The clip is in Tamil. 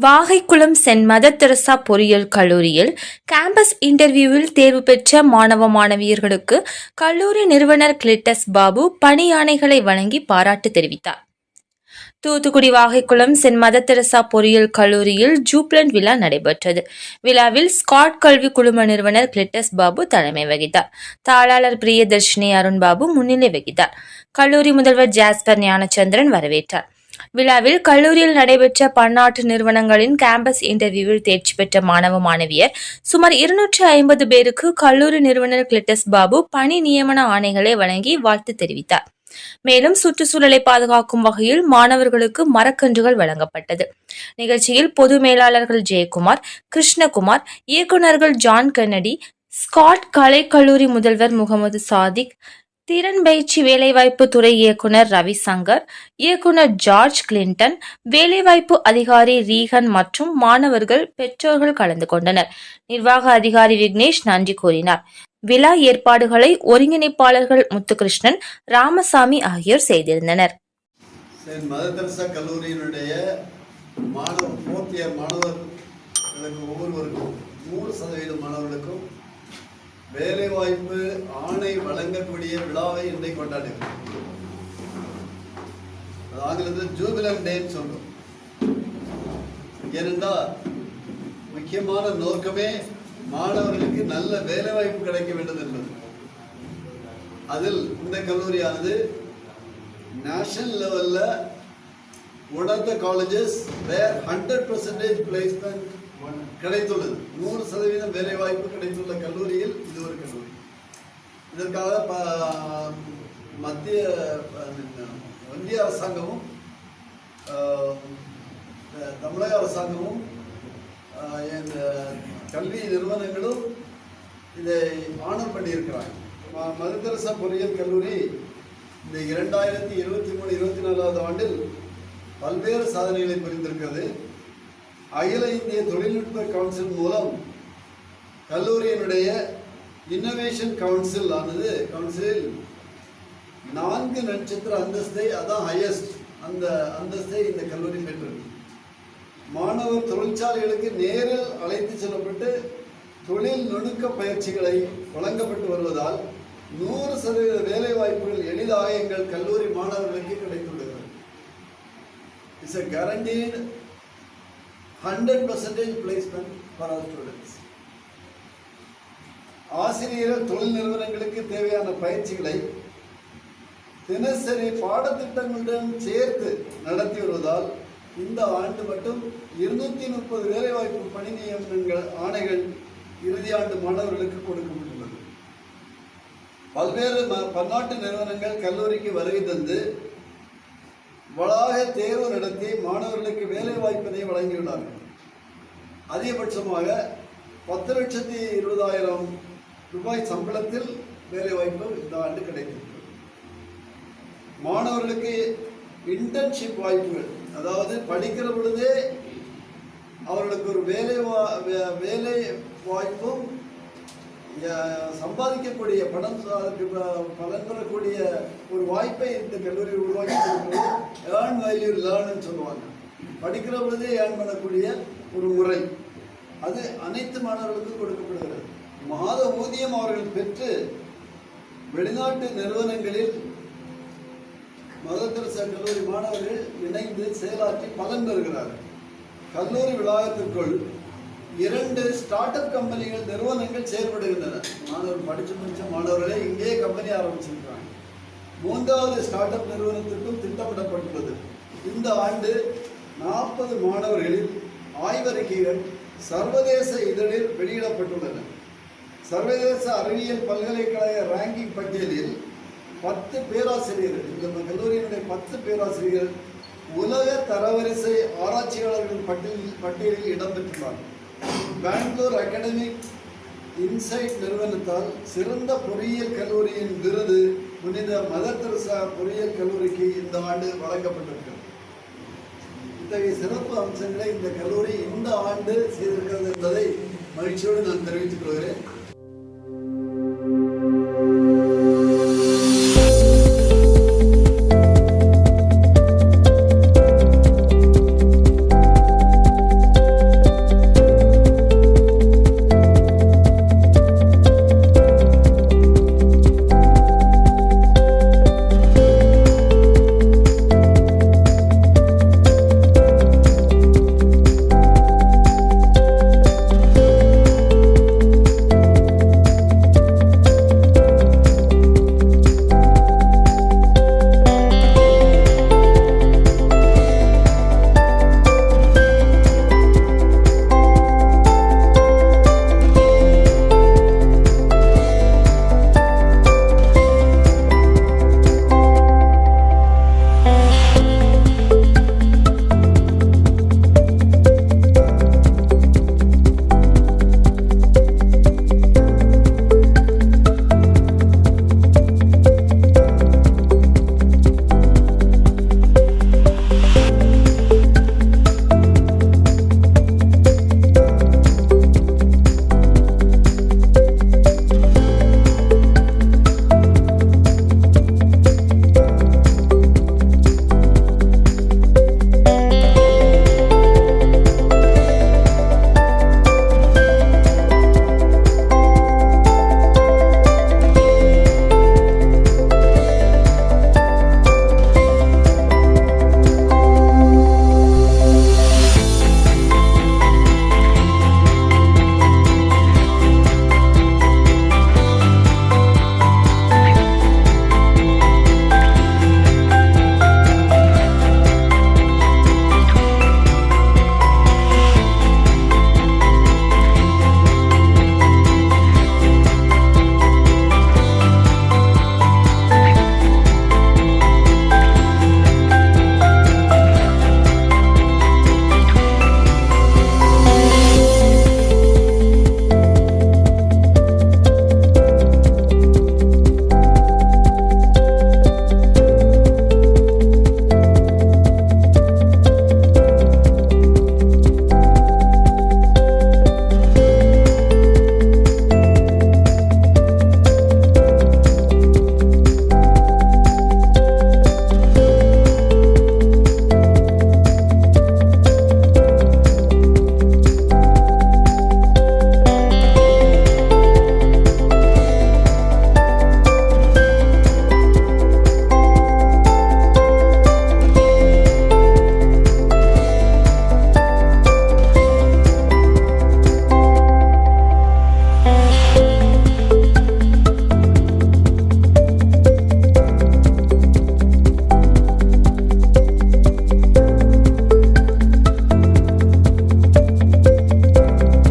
வாகைக்குளம் சென்ட் மதர் தெரசா பொறியியல் கல்லூரியில் கேம்பஸ் இன்டர்வியூவில் தேர்வு பெற்ற மாணவியர்களுக்கு கல்லூரி நிறுவனர் கிளிட்டஸ் பாபு பணியாணைகளை வழங்கி பாராட்டு தெரிவித்தார். Thoothukudi Vagaikulam saint mother Teresa பொறியியல் கல்லூரியில் ஜூப்ளண்ட் விழா நடைபெற்றது. விழாவில் ஸ்காட் கல்வி குழும நிறுவனர் கிளிட்டஸ் பாபு தலைமை வகித்தார். தாளாளர் பிரியதர்ஷினி அருண் பாபு முன்னிலை வகித்தார். கல்லூரி முதல்வர் ஜாஸ்பர் ஞானச்சந்திரன் வரவேற்றார். விழாவில் கல்லூரியில் நடைபெற்ற பன்னாட்டு நிறுவனங்களின் கேம்பஸ் இன்டர்வியூவில் தேர்ச்சி பெற்ற மாணவியர் சுமார் 250 பேருக்கு கல்லூரி நிறுவனர் கிளிட்டஸ் பாபு பணி நியமன ஆணைகளை வழங்கி வாழ்த்து தெரிவித்தார். மேலும் சுற்றுச்சூழலை பாதுகாக்கும் வகையில் மாணவர்களுக்கு மரக்கன்றுகள் வழங்கப்பட்டது. நிகழ்ச்சியில் பொது மேலாளர்கள் ஜெயக்குமார், கிருஷ்ணகுமார், இயக்குநர்கள் ஜான் கென்னடி, ஸ்காட் கலை கல்லூரி முதல்வர் முகமது சாதிக், திறன் பயிற்சி வேலைவாய்ப்பு துறை இயக்குனர் ரவி சங்கர், இயக்குனர் ஜார்ஜ் கிளின்டன், வேலைவாய்ப்பு அதிகாரி ரீகன் மற்றும் மாணவர்கள், பெற்றோர்கள் கலந்து கொண்டனர். நிர்வாக அதிகாரி விக்னேஷ் நன்றி கூறினார். விழா ஏற்பாடுகளை ஒருங்கிணைப்பாளர்கள் முத்துகிருஷ்ணன், ராமசாமி ஆகியோர் செய்திருந்தனர். மதர் தெரசா கல்லூரியினுடைய மாணவர்களுக்கு ஒவ்வொருவருக்கும் 100% மாணவர்களுக்கும் வேலைவாய்ப்பு ஆணை வழங்கக்கூடிய விழாவை இன்றைக்கு கொண்டாடுகிறோம். ஆங்கிலத்தில் ஜூபிலண்ட் டேன்னு சொல்றோம். ஏனென்றால் முக்கியமான நோக்கமே மாணவர்களுக்கு நல்ல வேலைவாய்ப்பு கிடைக்க வேண்டும் என்பது. அதில் இந்த கல்லூரியானது நேஷனல் லெவல்ல one of the colleges where 100% placement கிடைத்துள்ளது. 100% வேலை வாய்ப்பு கிடைத்துள்ள கல்லூரியில் இது ஒரு கல்லூரி. இதற்காக ஒன்றிய அரசாங்கமும் தமிழக அரசாங்கமும் கல்வி நிறுவனங்களும் இதை ஆனர் பண்ணியிருக்கிறாங்க. மதர் தெரசா பொறியியல் கல்லூரி இந்த 2023-24 ஆண்டில் பல்வேறு சாதனைகளை புரிந்திருக்கிறது. அகில இந்திய தொழில்நுட்ப கவுன்சில் மூலம் கல்லூரியினுடைய இன்னோவேஷன் கவுன்சில் ஆனது கவுன்சிலில் 4 நட்சத்திர அந்தஸ்தை, அதான் ஹையஸ்ட் அந்த அந்தஸ்தை இந்த கல்லூரி பெற்றது. மாணவர் தொழிற்சாலைகளுக்கு நேரில் அழைத்து செல்லப்பட்டு தொழில் நுணுக்க பயிற்சிகளை வழங்கப்பட்டு வருவதால் 100% வேலை வாய்ப்புகள் எளிதாக எங்கள் கல்லூரி மாணவர்களுக்கு கிடைத்துள்ளது. It's a guaranteed 100% placement for our students. ஆசிரியர்கள் தொழில் நிறுவனங்களுக்கு தேவையான பயிற்சிகளை தினசரி பாடத்திட்டங்களுடன் சேர்த்து நடத்தி வருவதால் இந்த ஆண்டு மட்டும் 230 வேலைவாய்ப்பு பணி நியமனங்கள் ஆணைகள் இறுதி ஆண்டு மாணவர்களுக்கு கொடுக்கப்பட்டுள்ளது. பல்வேறு பன்னாட்டு நிறுவனங்கள் கல்லூரிக்கு வருகை தந்து வளாக தேர்வு நடத்தி மாணவர்களுக்கு வேலை வாய்ப்பினை வழங்கியுள்ளார்கள். அதிகபட்சமாக 10,20,000 ரூபாய் சம்பளத்தில் வேலை வாய்ப்பு இந்த ஆண்டு கிடைக்கிறது. மாணவர்களுக்கு இன்டர்ன்ஷிப் வாய்ப்புகள், அதாவது படிக்கிற பொழுதே அவர்களுக்கு ஒரு வேலை வாய்ப்பும் சம்பாதிக்கக்கூடிய பலன் பெறக்கூடிய ஒரு வாய்ப்பை இந்த கல்லூரி உருவாக்கி ஏர்ன் வேல்யூ லேர்ன்னு சொல்லுவாங்க. படிக்கிற பொழுதே ஏர்ன் பண்ணக்கூடிய ஒரு முறை அது அனைத்து மாணவர்களுக்கும் கொடுக்கப்படுகிறது. மாத ஊதியம் அவர்கள் பெற்று வெளிநாட்டு நிறுவனங்களில் மதர் தெரசா கல்லூரி மாணவர்கள் இணைந்து செயலாற்றி பலன் பெறுகிறார்கள். கல்லூரி வளாகத்திற்குள் 2 ஸ்டார்ட் அப் கம்பெனிகள் நிறுவனங்கள் செயல்படுகின்றன. மாணவர் படித்து முடிச்ச மாணவர்களே இங்கே கம்பெனி ஆரம்பிச்சிருக்கிறாங்க. 3வது ஸ்டார்ட் அப் நிறுவனத்திற்கும் திட்டமிடப்பட்டுள்ளது. இந்த ஆண்டு 40 மாணவர்களில் ஆய்வறிக்கைகள் சர்வதேச இதழில் வெளியிடப்பட்டுள்ளன. சர்வதேச அறிவியல் பல்கலைக்கழக ரேங்கிங் பட்டியலில் 10 பேராசிரியர்கள், இந்த கல்லூரியினுடைய 10 பேராசிரியர்கள் உலக தரவரிசை ஆராய்ச்சியாளர்கள் பட்டியலில் இடம்பெற்றுள்ளார்கள். பெங்களூர் அகாடமிக் இன்சைட் நிறுவனத்தால் சிறந்த பொறியியல் கல்லூரியின் விருது புனித மதர் தெரசா பொறியியல் கல்லூரிக்கு இந்த ஆண்டு வழங்கப்பட்டிருக்கிறது. இத்தகைய சிறப்பு அம்சங்களை இந்த கல்லூரி இந்த ஆண்டு செய்திருக்கிறது என்பதை மகிழ்ச்சியோடு நான் தெரிவித்துக் கொள்கிறேன்.